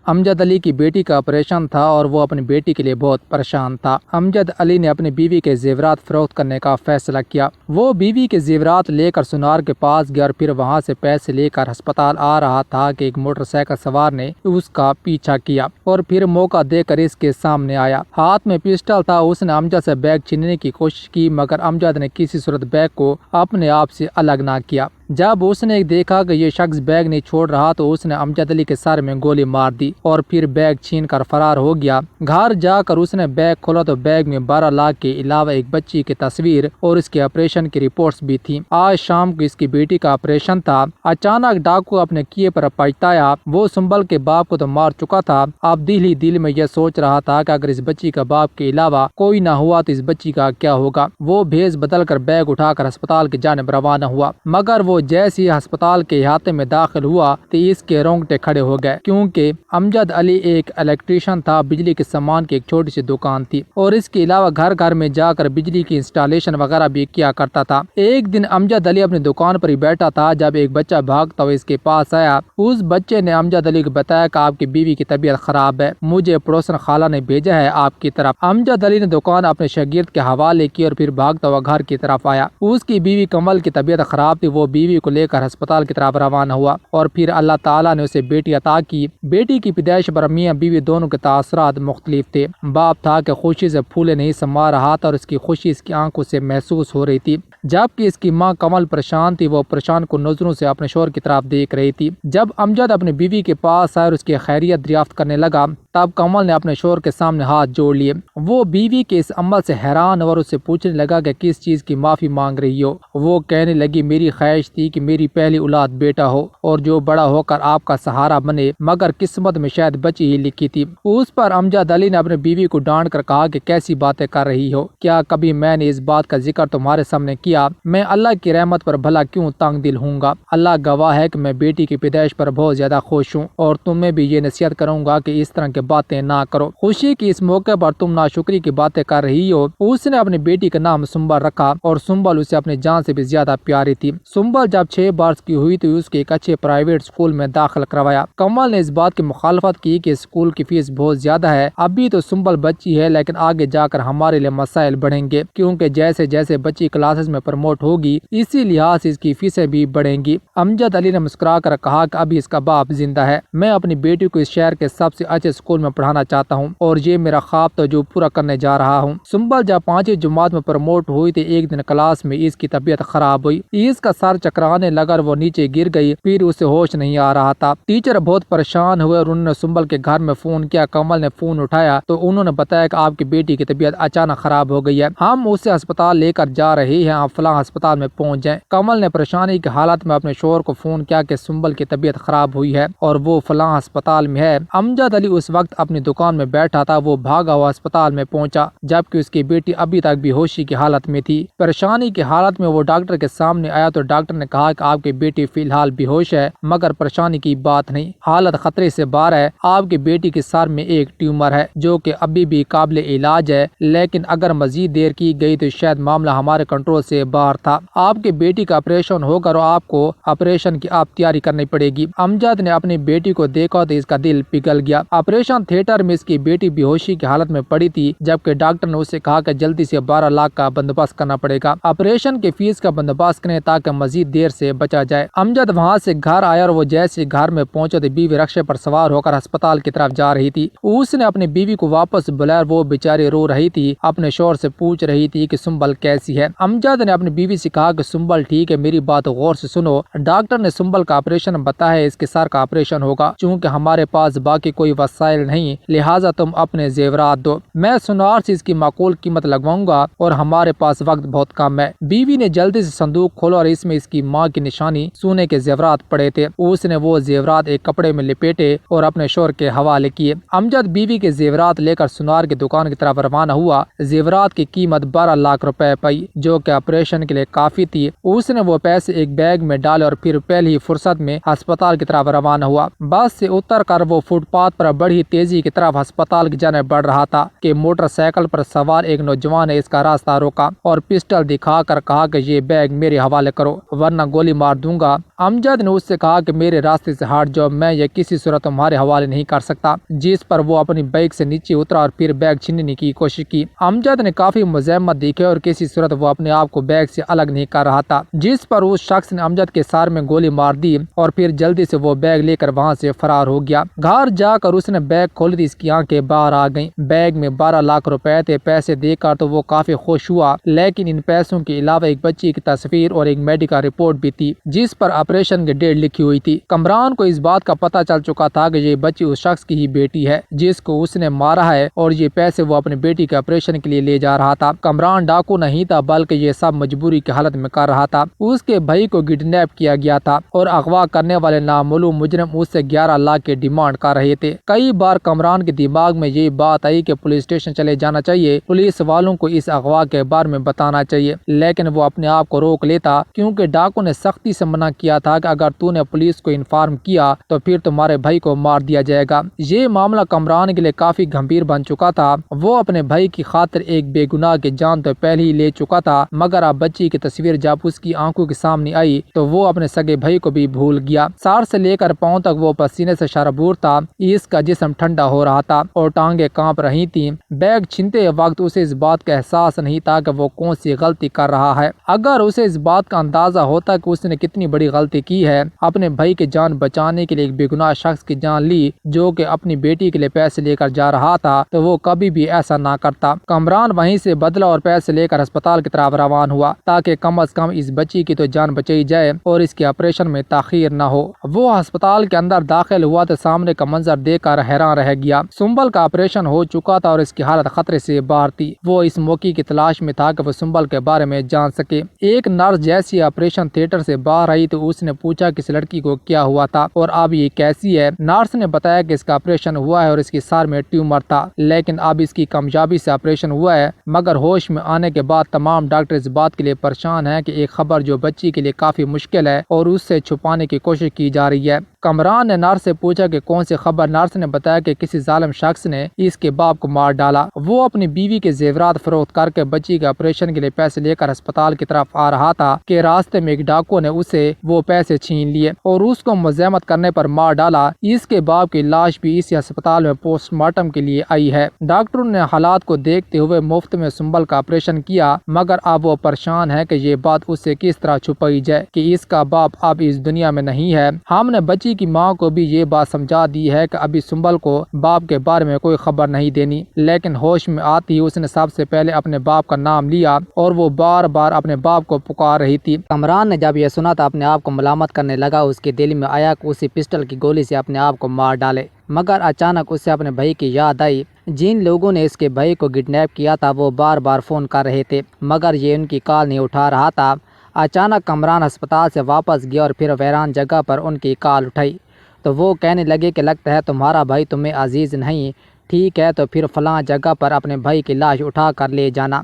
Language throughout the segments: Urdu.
امجد علی کی بیٹی کا آپریشن تھا اور وہ اپنی بیٹی کے لیے بہت پریشان تھا۔ امجد علی نے اپنی بیوی کے زیورات فروخت کرنے کا فیصلہ کیا۔ وہ بیوی کے زیورات لے کر سونار کے پاس گیا اور پھر وہاں سے پیسے لے کر ہسپتال آ رہا تھا کہ ایک موٹر سائیکل سوار نے اس کا پیچھا کیا اور پھر موقع دے کر اس کے سامنے آیا۔ ہاتھ میں پسٹل تھا۔ اس نے امجد سے بیگ چھیننے کی کوشش کی مگر امجد نے کسی صورت بیگ کو اپنے آپ سے الگ نہ کیا۔ جب اس نے دیکھا کہ یہ شخص بیگ نہیں چھوڑ رہا تو اس نے امجد علی کے سر میں گولی مار دی اور پھر بیگ چھین کر فرار ہو گیا۔ گھر جا کر اس نے بیگ کھولا تو بیگ میں 12 لاکھ کے علاوہ ایک بچی کی تصویر اور اس کے آپریشن کی رپورٹس بھی تھیں۔ آج شام کو اس کی بیٹی کا آپریشن تھا۔ اچانک ڈاکو اپنے کیے پر پچھتایا۔ وہ سنبل کے باپ کو تو مار چکا تھا، اب دل ہی دل میں یہ سوچ رہا تھا کہ اگر اس بچی کا باپ کے علاوہ کوئی نہ ہوا تو اس بچی کا کیا ہوگا۔ وہ بھیس بدل کر بیگ اٹھا کر ہسپتال کی جانب روانہ ہوا مگر وہ جیسے ہی ہسپتال کے احاطے میں داخل ہوا تو اس کے رونگٹے کھڑے ہو گئے کیونکہ امجد علی ایک الیکٹریشین تھا۔ بجلی کے سامان کی ایک چھوٹی سی دکان تھی اور اس کے علاوہ گھر گھر میں جا کر بجلی کی انسٹالیشن وغیرہ بھی کیا کرتا تھا۔ ایک دن امجد علی اپنی دکان پر ہی بیٹھا تھا جب ایک بچہ بھاگتا ہوا اس کے پاس آیا۔ اس بچے نے امجد علی کو بتایا کہ آپ کی بیوی کی طبیعت خراب ہے، مجھے پڑوسن خالہ نے بھیجا ہے آپ کی طرف۔ امجد علی نے دکان اپنے شاگرد کے حوالے کی اور پھر بھاگتا ہوا گھر کی طرف آیا۔ اس کی بیوی کمل کی طبیعت خراب تھی۔ وہ بیوی کو لے کر ہسپتال کی طرف روانہ ہوا اور پھر اللہ تعالیٰ نے اسے بیٹی عطا کی۔ بیٹی کی پیدائش پر میاں بیوی دونوں کے تاثرات مختلف تھے۔ باپ تھا کہ خوشی سے پھولے نہیں سما رہا تھا اور اس کی خوشی اس کی آنکھوں سے محسوس ہو رہی تھی، جبکہ اس کی ماں کمل پریشان تھی۔ وہ پریشان کو نظروں سے اپنے شوہر کی طرف دیکھ رہی تھی۔ جب امجد اپنی بیوی کے پاس آیا اور اس کی خیریت دریافت کرنے لگا تب کمل نے اپنے شوہر کے سامنے ہاتھ جوڑ لیے۔ وہ بیوی کے اس عمل سے حیران اور اس سے پوچھنے لگا کہ کس چیز کی معافی مانگ رہی ہو۔ وہ کہنے لگی میری خواہش تھی کہ میری پہلی اولاد بیٹا ہو اور جو بڑا ہو کر آپ کا سہارا بنے، مگر قسمت میں شاید بچی ہی لکھی تھی۔ اس پر امجد علی نے اپنی بیوی کو ڈانٹ کر کہا کہ کیسی باتیں کر رہی ہو، کیا کبھی میں نے اس بات کا ذکر تمہارے سامنے کیا؟ میں اللہ کی رحمت پر بھلا کیوں تنگ دل ہوں گا؟ اللہ گواہ ہے کہ میں بیٹی کی پیدائش پر بہت زیادہ خوش ہوں اور تمہیں بھی یہ نصیحت کروں گا کہ اس طرح کی باتیں نہ کرو۔ خوشی کی اس موقع پر تم ناشکری کی باتیں کر رہی ہو۔ اس نے اپنی بیٹی کا نام سنبل رکھا اور سنبل اسے اپنی جان سے بھی زیادہ پیاری تھی۔ سنبل جب 6 برس کی ہوئی تو اس کے ایک اچھے پرائیویٹ اسکول میں داخل کروایا۔ کمل نے اس بات کی مخالفت کی کہ اسکول کی فیس بہت زیادہ ہے، ابھی تو سنبل بچی ہے لیکن آگے جا کر ہمارے لیے مسائل بڑھیں گے کیونکہ جیسے جیسے بچی کلاسز میں پروموٹ ہوگی اسی لحاظ سے اس کی فیسیں بھی بڑھیں گی۔ امجد علی نے مسکرا کر کہا کہ ابھی اس کا باپ زندہ ہے، میں اپنی بیٹی کو اس شہر کے سب سے اچھے اسکول میں پڑھانا چاہتا ہوں اور یہ میرا خواب تو جو پورا کرنے جا رہا ہوں۔ سنبل جب 5ویں جماعت میں پروموٹ ہوئی تو ایک دن کلاس میں اس کی طبیعت خراب ہوئی، اس کا سر چکرانے لگا اور وہ نیچے گر گئی، پھر اسے ہوش نہیں آ رہا تھا۔ ٹیچر بہت پریشان ہوئے اور انہوں نے سنبل کے گھر میں فون کیا۔ کمل نے فون اٹھایا تو انہوں نے بتایا کہ آپ کی بیٹی کی طبیعت اچانک خراب ہو گئی ہے، ہم اسے ہسپتال لے کر جا رہے ہیں، آپ فلاں ہسپتال میں پہنچ جائیں۔ کمل نے پریشانی کی حالت میں اپنے شوہر کو فون کیا کہ سنبل کی طبیعت خراب ہوئی ہے اور وہ فلاں ہسپتال میں ہے۔ امجد علی اس وقت اپنی دکان میں بیٹھا تھا۔ وہ بھاگا ہوا ہسپتال میں پہنچا جبکہ اس کی بیٹی ابھی تک بے ہوشی کی حالت میں تھی۔ پریشانی کی حالت میں وہ ڈاکٹر کے سامنے آیا تو ڈاکٹر نے کہا کہ آپ کی بیٹی فی الحال بے ہوش ہے مگر پریشانی کی بات نہیں، حالت خطرے سے باہر ہے۔ آپ کی بیٹی کے سر میں ایک ٹیومر ہے جو کہ ابھی بھی قابل علاج ہے لیکن اگر مزید دیر کی گئی تو شاید معاملہ ہمارے کنٹرول سے باہر تھا۔ آپ کی بیٹی کا آپریشن ہوگا اور آپ کو آپریشن کی آپ تیاری کرنی پڑے گی۔ امجد نے اپنی بیٹی کو دیکھا تو اس کا دل پگھل گیا۔ آپریشن تھیٹر میں اس کی بیٹی بے ہوشی کی حالت میں پڑی تھی جبکہ ڈاکٹر نے اسے کہا کہ جلدی سے 12 لاکھ کا بندوبست کرنا پڑے گا، آپریشن کی فیس کا بندوبست کریں تاکہ مزید دیر سے بچا جائے۔ امجد وہاں سے گھر آیا اور وہ جیسے گھر میں پہنچا تو بیوی رکشے پر سوار ہو کر ہسپتال کی طرف جا رہی تھی۔ اس نے اپنی بیوی کو واپس بلایا، وہ بیچاری رو رہی تھی، اپنے شوہر سے پوچھ رہی تھی کہ سنبل کیسی ہے۔ امجد نے اپنی بیوی سے کہا کہ سنبل ٹھیک ہے، میری بات غور سے سنو، ڈاکٹر نے سنبل کا آپریشن بتایا ہے، اس کے سر کا آپریشن ہوگا، چونکہ ہمارے پاس باقی کوئی وسائل نہیں لہٰذا تم اپنے زیورات دو، میں سونار سے اس کی معقول قیمت لگواؤں گا اور ہمارے پاس وقت بہت کم ہے۔ بیوی نے جلدی سے صندوق کھولا اور اس میں اس کی ماں کی نشانی سونے کے زیورات پڑے تھے۔ اس نے وہ زیورات ایک کپڑے میں لپیٹے اور اپنے شوہر کے حوالے کیے۔ امجد بیوی کے زیورات لے کر سونار کی دکان کی طرف روانہ ہوا۔ زیورات کی قیمت 12 لاکھ روپے پئی جو کہ آپریشن آپریشن کے لیے کافی تھی۔ اس نے وہ پیسے ایک بیگ میں ڈالے اور پھر پہلی ہی فرصت میں ہسپتال کی طرف روانہ ہوا۔ بس سے اتر کر وہ فٹ پاتھ پر بڑی تیزی کی طرف ہسپتال کی جانب بڑھ رہا تھا کہ موٹر سائیکل پر سوار ایک نوجوان نے اس کا راستہ روکا اور پسٹل دکھا کر کہا کہ یہ بیگ میرے حوالے کرو ورنہ گولی مار دوں گا۔ امجد نے اس سے کہا کہ میرے راستے سے ہٹ جاؤ، میں یہ کسی صورت تمہارے حوالے نہیں کر سکتا، جس پر وہ اپنی بائک سے نیچے اترا اور پھر بیگ چھیننے کی کوشش کی۔ امجد نے کافی مزاحمت دکھائی اور کسی صورت وہ اپنے آپ کو بیگ سے الگ نہیں کر رہا تھا، جس پر اس شخص نے امجد کے سر میں گولی مار دی اور پھر جلدی سے وہ بیگ لے کر وہاں سے فرار ہو گیا۔ گھر جا کر اس نے بیگ کھولی تو اس کی آنکھیں باہر آ گئیں۔ بیگ میں 12 لاکھ روپے تھے۔ پیسے دیکھ کر تو وہ کافی خوش ہوا، لیکن ان پیسوں کے علاوہ ایک بچی کی تصویر اور ایک میڈیکل رپورٹ بھی تھی جس پر آپریشن کی ڈیٹ لکھی ہوئی تھی۔ کمران کو اس بات کا پتہ چل چکا تھا کہ یہ بچی اس شخص کی ہی بیٹی ہے جس کو اس نے مارا ہے اور یہ پیسے وہ اپنی بیٹی کے آپریشن کے لیے لے جا رہا تھا۔ کمران ڈاکو نہیں تھا بلکہ یہ سب مجبوری کی حالت میں کر رہا تھا۔ اس کے بھائی کو کڈنیپ کیا گیا تھا اور اغوا کرنے والے نامعلوم مجرم اس سے 11 لاکھ کی ڈیمانڈ کر رہے تھے۔ کئی بار کمران کے دماغ میں یہ بات آئی کہ پولیس اسٹیشن چلے جانا چاہیے، پولیس والوں کو اس اغوا کے بارے میں بتانا چاہیے، لیکن وہ اپنے آپ کو روک لیتا کیونکہ ڈاکو نے سختی سے منع کیا تھا کہ اگر تو نے پولیس کو انفارم کیا تو پھر تمہارے بھائی کو مار دیا جائے گا۔ یہ معاملہ کمران کے لیے کافی گمبھیر بن چکا تھا۔ وہ اپنے بھائی کی خاطر ایک بے گناہ کی جان تو پہلے ہی لے چکا تھا، مگر اب بچی کی تصویر جب اس کی آنکھوں کے سامنے آئی تو وہ اپنے سگے بھائی کو بھی بھول گیا۔ سر سے لے کر پاؤں تک وہ پسینے سے شرابور تھا، اس کا جسم ٹھنڈا ہو رہا تھا اور ٹانگیں کانپ رہی تھیں۔ بیگ چھینتے وقت اسے اس بات کا احساس نہیں تھا کہ وہ کون سی غلطی کر رہا ہے۔ اگر اسے اس بات کا اندازہ ہوتا کہ اس نے کتنی بڑی غلطی کی ہے، اپنے بھائی کی جان بچانے کے لیے ایک بے گناہ شخص کی جان لی جو کہ اپنی بیٹی کے لیے پیسے لے کر جا رہا تھا، تو وہ کبھی بھی ایسا نہ کرتا۔ کمران وہیں سے بدلا اور پیسے لے کر ہسپتال کی طرف روان ہوا تاکہ کم از کم اس بچی کی تو جان بچائی جائے اور اس کے آپریشن میں تاخیر نہ ہو۔ وہ ہسپتال کے اندر داخل ہوا تو سامنے کا منظر دیکھ کر حیران رہ گیا۔ سنبل کا آپریشن ہو چکا تھا اور اس کی حالت خطرے سے باہر تھی۔ وہ اس موقع کی تلاش میں تھا کہ وہ سنبل کے بارے میں جان سکے۔ ایک نرس جیسی آپریشن تھیٹر سے باہر آئی تو اس نے پوچھا کہ اس لڑکی کو کیا ہوا تھا اور اب یہ کیسی ہے۔ نرس نے بتایا کہ اس کا آپریشن ہوا ہے اور اس کی سر میں ٹیومر تھا، لیکن اب اس کی کامیابی سے آپریشن ہوا ہے، مگر ہوش میں آنے کے بعد تمام ڈاکٹر اس بات کے لیے پریشان ہیں کہ ایک خبر جو بچی کے لیے کافی مشکل ہے اور اس سے چھپانے کی کوشش کی جا رہی ہے۔ کمران نے نرس سے پوچھا کہ کون سی خبر۔ نرس نے بتایا کہ کسی ظالم شخص نے اس کے باپ کو مار ڈالا۔ وہ اپنی بیوی کے زیورات فروخت کر کے بچی کے آپریشن کے لیے پیسے لے کر ہسپتال کی طرف آ رہا تھا کہ راستے میں ایک ڈاکو نے اسے وہ پیسے چھین لیے اور اس کو مزاحمت کرنے پر مار ڈالا۔ اس کے باپ کی لاش بھی اسی ہسپتال میں پوسٹ مارٹم کے لیے آئی ہے۔ ڈاکٹروں نے حالات کو دیکھتے ہوئے مفت میں سنبل کا آپریشن کیا، مگر اب وہ پریشان ہے کہ یہ بات اس سے کس طرح چھپائی جائے کہ اس کا باپ اب اس دنیا میں نہیں ہے۔ ہم نے بچی کی ماں کو بھی یہ بات سمجھا دی ہے کہ ابھی سنبل کو باپ کے بارے میں کوئی خبر نہیں دینی، لیکن ہوش میں آتی ہی اس نے سب سے پہلے اپنے باپ کا نام لیا اور وہ بار بار اپنے باپ کو پکار رہی تھی۔ کمران نے جب یہ سنا تو اپنے آپ کو ملامت کرنے لگا۔ اس کے دل میں آیا کہ اسی پسٹل کی گولی سے اپنے آپ کو مار ڈالے، مگر اچانک اسے اپنے بھائی کی یاد آئی۔ جن لوگوں نے اس کے بھائی کو کڈنیپ کیا تھا وہ بار بار فون کر رہے تھے، مگر یہ ان کی کال نہیں اٹھا رہا تھا۔ اچانک کمران ہسپتال سے واپس گیا اور پھر ویران جگہ پر ان کی کال اٹھائی تو وہ کہنے لگے کہ لگتا ہے تمہارا بھائی تمہیں عزیز نہیں، ٹھیک ہے تو پھر فلاں جگہ پر اپنے بھائی کی لاش اٹھا کر لے جانا۔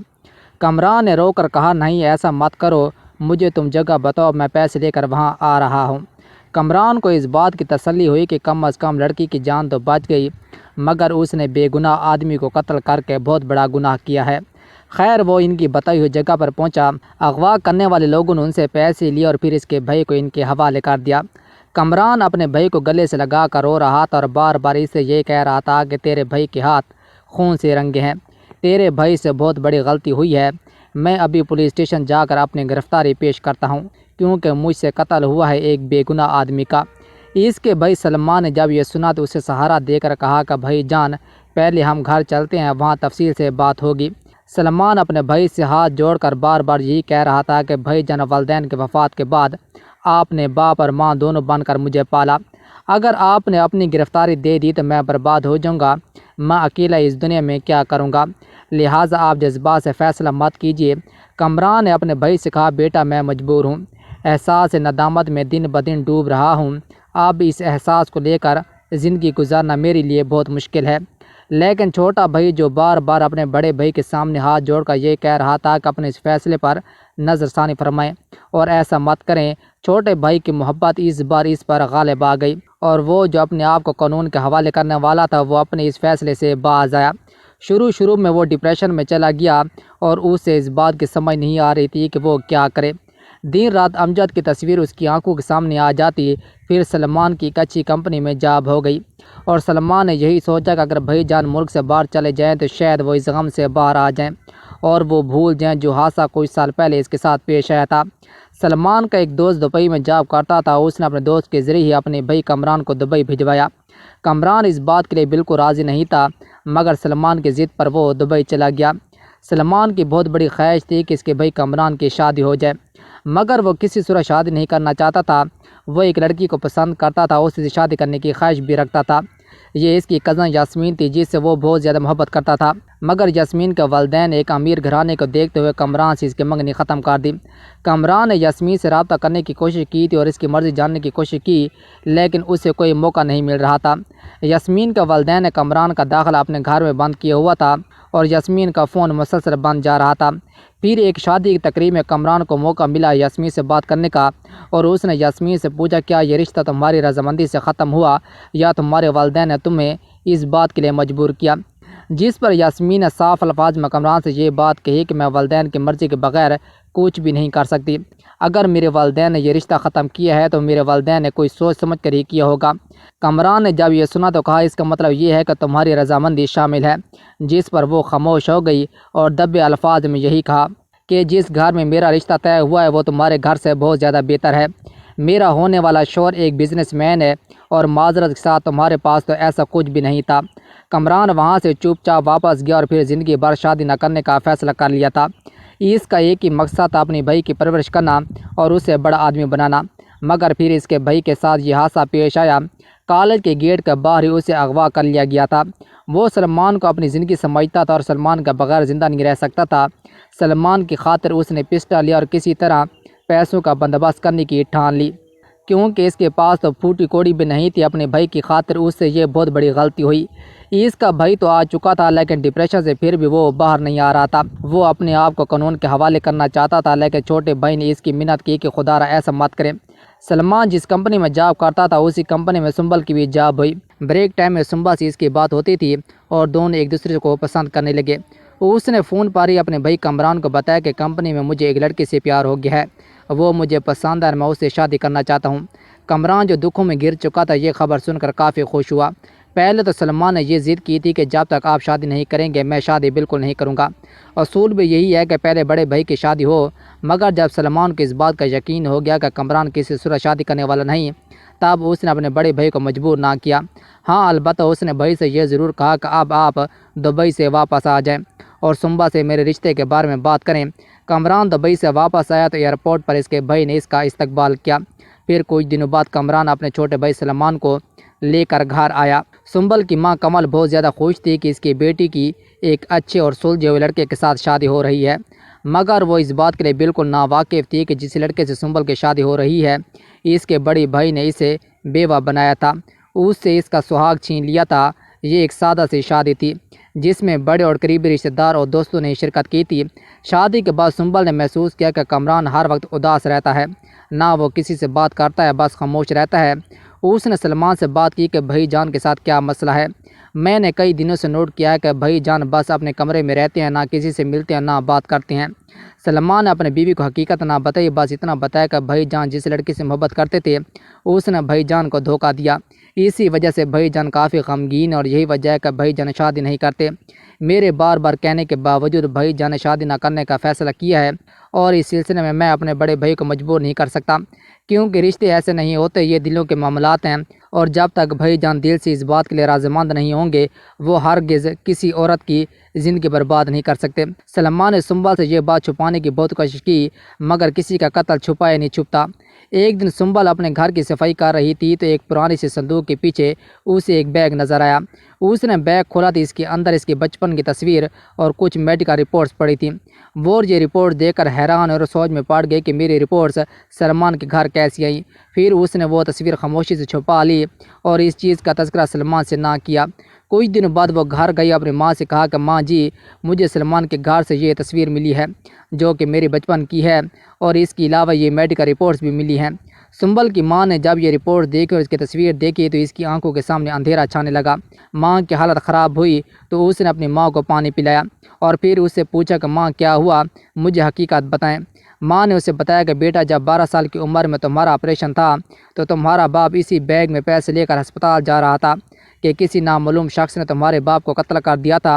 کمران نے رو کر کہا نہیں ایسا مت کرو، مجھے تم جگہ بتاؤ، میں پیسے لے کر وہاں آ رہا ہوں۔ کمران کو اس بات کی تسلی ہوئی کہ کم از کم لڑکی کی جان تو بچ گئی، مگر اس نے بے گناہ آدمی کو قتل کر کے بہت بڑا گناہ کیا ہے۔ خیر وہ ان کی بتائی ہوئی جگہ پر پہنچا۔ اغوا کرنے والے لوگوں نے ان سے پیسے لیے اور پھر اس کے بھائی کو ان کے حوالے کر دیا۔ کمران اپنے بھائی کو گلے سے لگا کر رو رہا تھا اور بار بار اسے یہ کہہ رہا تھا کہ تیرے بھائی کے ہاتھ خون سے رنگے ہیں، تیرے بھائی سے بہت بڑی غلطی ہوئی ہے، میں ابھی پولیس اسٹیشن جا کر اپنی گرفتاری پیش کرتا ہوں کیونکہ مجھ سے قتل ہوا ہے ایک بے گناہ آدمی کا۔ اس کے بھائی سلمان نے جب یہ سنا تو اسے سہارا دے کر کہا کہ بھائی جان پہلے ہم گھر چلتے ہیں، وہاں تفصیل سے بات ہوگی۔ سلمان اپنے بھائی سے ہاتھ جوڑ کر بار بار یہی کہہ رہا تھا کہ بھائی جان والدین کی وفات کے بعد آپ نے باپ اور ماں دونوں بن کر مجھے پالا، اگر آپ نے اپنی گرفتاری دے دی تو میں برباد ہو جاؤں گا، میں اکیلا اس دنیا میں کیا کروں گا، لہٰذا آپ جذبات سے فیصلہ مت کیجیے۔ کمران نے اپنے بھائی سے کہا بیٹا میں مجبور ہوں، احساس ندامت میں دن بدن ڈوب رہا ہوں، اب اس احساس کو لے کر زندگی گزارنا میرے لیے بہت مشکل ہے۔ لیکن چھوٹا بھائی جو بار بار اپنے بڑے بھائی کے سامنے ہاتھ جوڑ کر یہ کہہ رہا تھا کہ اپنے اس فیصلے پر نظر ثانی فرمائیں اور ایسا مت کریں، چھوٹے بھائی کی محبت اس بار اس پر غالب آ گئی اور وہ جو اپنے آپ کو قانون کے حوالے کرنے والا تھا وہ اپنے اس فیصلے سے باز آیا۔ شروع میں وہ ڈپریشن میں چلا گیا اور اسے اس بات کی سمجھ نہیں آ رہی تھی کہ وہ کیا کرے۔ دن رات امجد کی تصویر اس کی آنکھوں کے سامنے آ جاتی۔ پھر سلمان کی ایک اچھی کمپنی میں جاب ہو گئی اور سلمان نے یہی سوچا کہ اگر بھائی جان ملک سے باہر چلے جائیں تو شاید وہ اس غم سے باہر آ جائیں اور وہ بھول جائیں جو حادثہ کچھ سال پہلے اس کے ساتھ پیش آیا تھا۔ سلمان کا ایک دوست دبئی میں جاب کرتا تھا، اس نے اپنے دوست کے ذریعے ہی اپنے بھائی کمران کو دبئی بھجوایا۔ کمران اس بات کے لیے بالکل راضی نہیں تھا، مگر سلمان کی ضد پر وہ دبئی چلا گیا۔ سلمان کی بہت بڑی خواہش تھی کہ اس کے بھائی کمران کی شادی ہو جائے، مگر وہ کسی صورت شادی نہیں کرنا چاہتا تھا۔ وہ ایک لڑکی کو پسند کرتا تھا، اس سے شادی کرنے کی خواہش بھی رکھتا تھا۔ یہ اس کی کزن یاسمین تھی جس سے وہ بہت زیادہ محبت کرتا تھا، مگر یاسمین کے والدین نے ایک امیر گھرانے کو دیکھتے ہوئے کمران سے اس کی منگنی ختم کر دی۔ کمران نے یاسمین سے رابطہ کرنے کی کوشش کی تھی اور اس کی مرضی جاننے کی کوشش کی، لیکن اسے کوئی موقع نہیں مل رہا تھا۔ یاسمین کے والدین نے کمران کا داخلہ اپنے گھر میں بند کیا ہوا تھا اور یاسمین کا فون مسلسل بند جا رہا تھا۔ پھر ایک شادی کی تقریب میں کمران کو موقع ملا یاسمین سے بات کرنے کا اور اس نے یاسمین سے پوچھا، کیا یہ رشتہ تمہاری رضامندی سے ختم ہوا یا تمہارے والدین نے تمہیں اس بات کے لیے مجبور کیا؟ جس پر یاسمین نے صاف الفاظ میں کمران سے یہ بات کہی کہ میں والدین کی مرضی کے بغیر کچھ بھی نہیں کر سکتی۔ اگر میرے والدین نے یہ رشتہ ختم کیا ہے تو میرے والدین نے کوئی سوچ سمجھ کر ہی کیا ہوگا۔ کمران نے جب یہ سنا تو کہا، اس کا مطلب یہ ہے کہ تمہاری رضامندی شامل ہے؟ جس پر وہ خاموش ہو گئی اور دبے الفاظ میں یہی کہا کہ جس گھر میں میرا رشتہ طے ہوا ہے وہ تمہارے گھر سے بہت زیادہ بہتر ہے۔ میرا ہونے والا شوہر ایک بزنس مین ہے اور معذرت کے ساتھ تمہارے پاس تو ایسا کچھ بھی نہیں تھا۔ کمران وہاں سے چپ چاپ واپس گیا اور پھر زندگی بھر شادی نہ کرنے کا فیصلہ کر لیا تھا۔ اس کا ایک ہی مقصد تھا، اپنی بھائی کی پرورش کرنا اور اسے بڑا آدمی بنانا، مگر پھر اس کے بھائی کے ساتھ یہ حادثہ پیش آیا۔ کالج کے گیٹ کے باہر ہی اسے اغوا کر لیا گیا تھا۔ وہ سلمان کو اپنی زندگی سمجھتا تھا اور سلمان کا بغیر زندہ نہیں رہ سکتا تھا۔ سلمان کی خاطر اس نے پسٹل لیا اور کسی طرح پیسوں کا بندوبست کرنے کی ٹھان لی، کیونکہ اس کے پاس تو پھوٹی کوڑی بھی نہیں تھی۔ اپنے بھائی کی خاطر اس سے یہ بہت بڑی غلطی ہوئی۔ اس کا بھائی تو آ چکا تھا لیکن ڈپریشن سے پھر بھی وہ باہر نہیں آ رہا تھا۔ وہ اپنے آپ کو قانون کے حوالے کرنا چاہتا تھا، لیکن چھوٹے بھائی نے اس کی منت کی کہ خدا را ایسا مت کرے۔ سلمان جس کمپنی میں جاب کرتا تھا اسی کمپنی میں سنبل کی بھی جاب ہوئی۔ بریک ٹائم میں سنبل سے اس کی بات ہوتی تھی اور دونوں ایک دوسرے کو پسند کرنے لگے۔ اس نے فون پر ہی اپنے بھائی کمران کو بتایا کہ کمپنی میں مجھے ایک لڑکی سے پیار ہو گیا ہے، وہ مجھے پسند ہے اور میں اس سے شادی کرنا چاہتا ہوں۔ کمران جو دکھوں میں گر چکا تھا یہ خبر سن کر کافی خوش ہوا۔ پہلے تو سلمان نے یہ ضد کی تھی کہ جب تک آپ شادی نہیں کریں گے میں شادی بالکل نہیں کروں گا۔ اصول بھی یہی ہے کہ پہلے بڑے بھائی کی شادی ہو، مگر جب سلمان کو اس بات کا یقین ہو گیا کہ کمران کسی صورت شادی کرنے والا نہیں، تب اس نے اپنے بڑے بھائی کو مجبور نہ کیا۔ ہاں البتہ اس نے بھائی سے یہ ضرور کہا کہ اب آپ دبئی سے واپس آ جائیں اور سنبا سے میرے رشتے کے بارے میں بات کریں۔ کمران دبئی سے واپس آیا تو ایئرپورٹ پر اس کے بھائی نے اس کا استقبال کیا۔ پھر کچھ دنوں بعد کمران اپنے چھوٹے بھائی سلمان کو لے کر گھر آیا۔ سنبل کی ماں کمل بہت زیادہ خوش تھی کہ اس کی بیٹی کی ایک اچھے اور سلجھے ہوئے لڑکے کے ساتھ شادی ہو رہی ہے، مگر وہ اس بات کے لیے بالکل ناواقف تھی کہ جس لڑکے سے سنبل کی شادی ہو رہی ہے اس کے بڑے بھائی نے اسے بیوہ بنایا تھا، اس سے اس کا سہاگ چھین لیا تھا۔ یہ ایک سادہ سی شادی تھی جس میں بڑے اور قریبی رشتہ دار اور دوستوں نے شرکت کی تھی۔ شادی کے بعد سنبل نے محسوس کیا کہ کمران ہر وقت اداس رہتا ہے، نہ وہ کسی سے بات کرتا ہے، بس خاموش رہتا ہے۔ اس نے سلمان سے بات کی کہ بھائی جان کے ساتھ کیا مسئلہ ہے؟ میں نے کئی دنوں سے نوٹ کیا ہے کہ بھائی جان بس اپنے کمرے میں رہتے ہیں، نہ کسی سے ملتے ہیں نہ بات کرتے ہیں۔ سلمان نے اپنے بیوی کو حقیقت نہ بتائی، بس اتنا بتایا کہ بھائی جان جس لڑکی سے محبت کرتے تھے اس نے بھائی جان کو دھوکہ دیا، اسی وجہ سے بھائی جان کافی غمگین اور یہی وجہ ہے کہ بھائی جان شادی نہیں کرتے۔ میرے بار بار کہنے کے باوجود بھائی جان نے شادی نہ کرنے کا فیصلہ کیا ہے اور اس سلسلے میں اپنے بڑے بھائی کو مجبور نہیں کر سکتا، کیونکہ رشتے ایسے نہیں ہوتے، یہ دلوں کے معاملات ہیں اور جب تک بھائی جان دل سے اس بات کے لیے رضامند نہیں ہوں گے وہ ہرگز کسی عورت کی زندگی برباد نہیں کر سکتے۔ سلمان نے سنبل سے یہ بات چھپانے کی بہت کوشش کی، مگر کسی کا قتل چھپایا نہیں چھپتا۔ ایک دن سنبل اپنے گھر کی صفائی کر رہی تھی تو ایک پرانی سی صندوق کے پیچھے اسے ایک بیگ نظر آیا۔ اس نے بیگ کھولا تو اس کے اندر اس کے بچپن کی تصویر اور کچھ میڈیکل رپورٹس پڑی تھیں۔ وہ یہ رپورٹ دیکھ کر حیران اور سوچ میں پڑ گئی کہ میری رپورٹس سلمان کے گھر کیسی آئیں۔ پھر اس نے وہ تصویر خاموشی سے چھپا لی اور اس چیز کا تذکرہ سلمان سے نہ کیا۔ کچھ دن بعد وہ گھر گئی، اپنی ماں سے کہا کہ ماں جی، مجھے سلمان کے گھر سے یہ تصویر ملی ہے جو کہ میرے بچپن کی ہے، اور اس کے علاوہ یہ میڈیکل رپورٹس بھی ملی ہیں۔ سنبل کی ماں نے جب یہ رپورٹ دیکھی اور اس کی تصویر دیکھی تو اس کی آنکھوں کے سامنے اندھیرا چھانے لگا۔ ماں کی حالت خراب ہوئی تو اس نے اپنی ماں کو پانی پلایا اور پھر اس سے پوچھا کہ ماں کیا ہوا، مجھے حقیقت بتائیں۔ ماں نے اسے بتایا کہ بیٹا، جب 12 سال کی عمر میں تمہارا آپریشن تھا تو تمہارا باپ اسی بیگ میں پیسے لے کر ہسپتال جا رہا تھا کہ کسی نامعلوم شخص نے تمہارے باپ کو قتل کر دیا تھا۔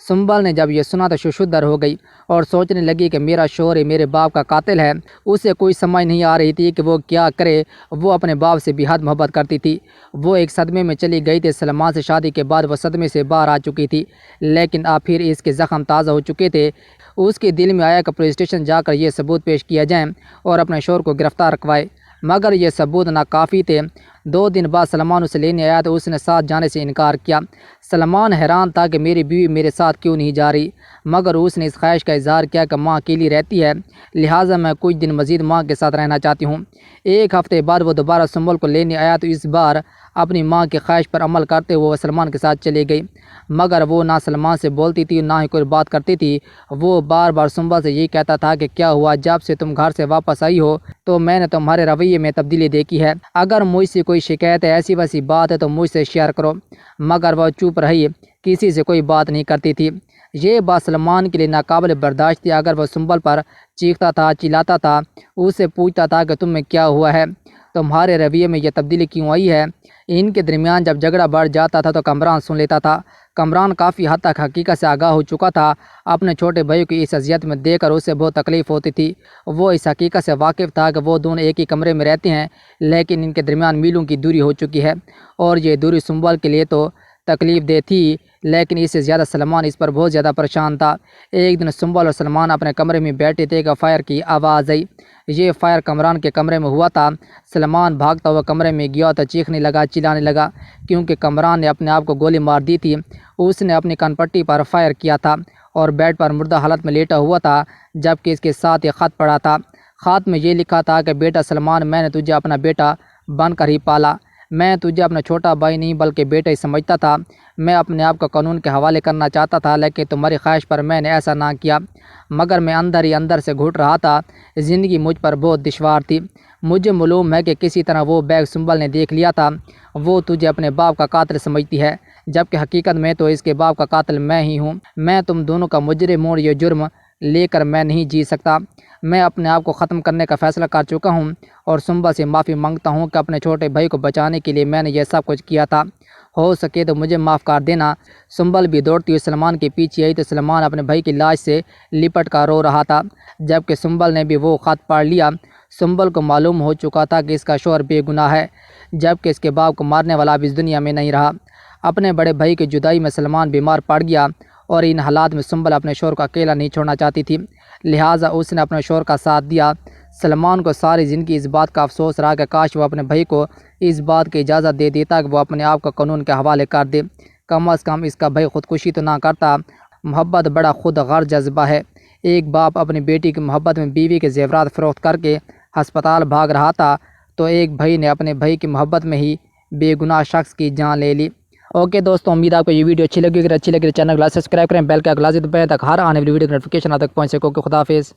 سنبل نے جب یہ سنا تو ششدر ہو گئی اور سوچنے لگی کہ میرا شوہر ہی میرے باپ کا قاتل ہے۔ اسے کوئی سمجھ نہیں آ رہی تھی کہ وہ کیا کرے۔ وہ اپنے باپ سے بے حد محبت کرتی تھی۔ وہ ایک صدمے میں چلی گئی تھی۔ سلمان سے شادی کے بعد وہ صدمے سے باہر آ چکی تھی، لیکن اب پھر اس کے زخم تازہ ہو چکے تھے۔ اس کے دل میں آیا کہ پولیس اسٹیشن جا کر یہ ثبوت پیش کیا جائیں اور اپنے شوہر کو گرفتار کروائے، مگر یہ ثبوت ناکافی تھے۔ 2 دن بعد سلمان اسے لینے آیا تو اس نے ساتھ جانے سے انکار کیا۔ سلمان حیران تھا کہ میری بیوی میرے ساتھ کیوں نہیں جا رہی، مگر اس نے اس خواہش کا اظہار کیا کہ ماں اکیلی رہتی ہے، لہٰذا میں کچھ دن مزید ماں کے ساتھ رہنا چاہتی ہوں۔ 1 ہفتے بعد وہ دوبارہ سنبل کو لینے آیا تو اس بار اپنی ماں کی خواہش پر عمل کرتے ہوئے وہ سلمان کے ساتھ چلی گئی، مگر وہ نہ سلمان سے بولتی تھی نہ ہی کوئی بات کرتی تھی۔ وہ بار بار سنبل سے یہ کہتا تھا کہ کیا ہوا، جب سے تم گھر سے واپس آئی ہو تو میں نے تمہارے رویے میں تبدیلی دیکھی ہے، اگر مجھ سے کوئی شکایت ہے، ایسی ویسی بات ہے تو مجھ سے شیئر کرو، مگر وہ چپ رہی، کسی سے کوئی بات نہیں کرتی تھی۔ یہ بات سلمان کے لیے ناقابل برداشت تھی۔ اگر وہ سنبل پر چیختا تھا، چلاتا تھا، اس سے پوچھتا تھا کہ تم میں کیا ہوا ہے، تمہارے رویے میں یہ تبدیلی کیوں آئی ہے۔ ان کے درمیان جب جھگڑا بڑھ جاتا تھا تو کامران سن لیتا تھا۔ کامران کافی حد تک حقیقت سے آگاہ ہو چکا تھا۔ اپنے چھوٹے بھائی کی اس اذیت میں دیکھ کر اسے بہت تکلیف ہوتی تھی۔ وہ اس حقیقت سے واقف تھا کہ وہ دونوں ایک ہی کمرے میں رہتے ہیں، لیکن ان کے درمیان میلوں کی دوری ہو چکی ہے، اور یہ دوری سنبل کے لیے تو تکلیف دہ تھی، لیکن اس سے زیادہ سلمان اس پر بہت زیادہ پریشان تھا۔ ایک دن سنبل اور سلمان اپنے کمرے میں بیٹھے تھے کہ فائر کی آواز آئی۔ یہ فائر کامران کے کمرے میں ہوا تھا۔ سلمان بھاگتا ہوا کمرے میں گیا تو چیخنے لگا، چلانے لگا، کیونکہ کامران نے اپنے آپ کو گولی مار دی تھی۔ اس نے اپنی کان پٹی پر فائر کیا تھا اور بیڈ پر مردہ حالت میں لیٹا ہوا تھا، جبکہ اس کے ساتھ یہ خط پڑا تھا۔ خط میں یہ لکھا تھا کہ بیٹا سلمان، میں نے تجھے اپنا بیٹا بن کر ہی پالا، میں تجھے اپنا چھوٹا بھائی نہیں بلکہ بیٹا ہی سمجھتا تھا۔ میں اپنے آپ کو قانون کے حوالے کرنا چاہتا تھا، لیکن تمہاری خواہش پر میں نے ایسا نہ کیا، مگر میں اندر ہی اندر سے گھٹ رہا تھا۔ زندگی مجھ پر بہت دشوار تھی۔ مجھے معلوم ہے کہ کسی طرح وہ بیگ سنبل نے دیکھ لیا تھا۔ وہ تجھے اپنے باپ کا قاتل سمجھتی ہے، جبکہ حقیقت میں تو اس کے باپ کا قاتل میں ہی ہوں۔ میں تم دونوں کا مجرم ہوں اور یہ جرم لے کر میں نہیں جی سکتا۔ میں اپنے آپ کو ختم کرنے کا فیصلہ کر چکا ہوں اور سنبل سے معافی مانگتا ہوں کہ اپنے چھوٹے بھائی کو بچانے کے لیے میں نے یہ سب کچھ کیا تھا، ہو سکے تو مجھے معاف کر دینا۔ سنبل بھی دوڑتی ہوئی سلمان کے پیچھے آئی تو سلمان اپنے بھائی کی لاش سے لپٹ کر رو رہا تھا، جبکہ سنبل نے بھی وہ خط پڑھ لیا۔ سنبل کو معلوم ہو چکا تھا کہ اس کا شوہر بے گناہ ہے، جبکہ اس کے باپ کو مارنے والا اب اس دنیا میں نہیں رہا۔ اپنے بڑے بھائی کی جدائی میں سلمان بیمار پڑ گیا، اور ان حالات میں سنبل اپنے شوہر کو اکیلا نہیں چھوڑنا چاہتی تھی، لہٰذا اس نے اپنے شوہر کا ساتھ دیا۔ سلمان کو ساری زندگی اس بات کا افسوس رہا کہ کاش وہ اپنے بھائی کو اس بات کی اجازت دے دیتا کہ وہ اپنے آپ کو قانون کے حوالے کر دے، کم از کم اس کا بھائی خودکشی تو نہ کرتا۔ محبت بڑا خود غرض جذبہ ہے۔ ایک باپ اپنی بیٹی کی محبت میں بیوی کے زیورات فروخت کر کے ہسپتال بھاگ رہا تھا تو ایک بھائی نے اپنے بھائی کی محبت میں ہی بے گناہ شخص کی جان لے لی۔ اوکے دوستوں، امید ہے آپ کو یہ ویڈیو اچھی لگی۔ اگر اچھی لگی تو چینل کو سبسکرائب کریں، بیل کا لازمی دبائیں تاکہ ہر آنے والی ویڈیو کی نوٹیفیکیشن آپ تک پہنچ سکے۔ خدا حافظ۔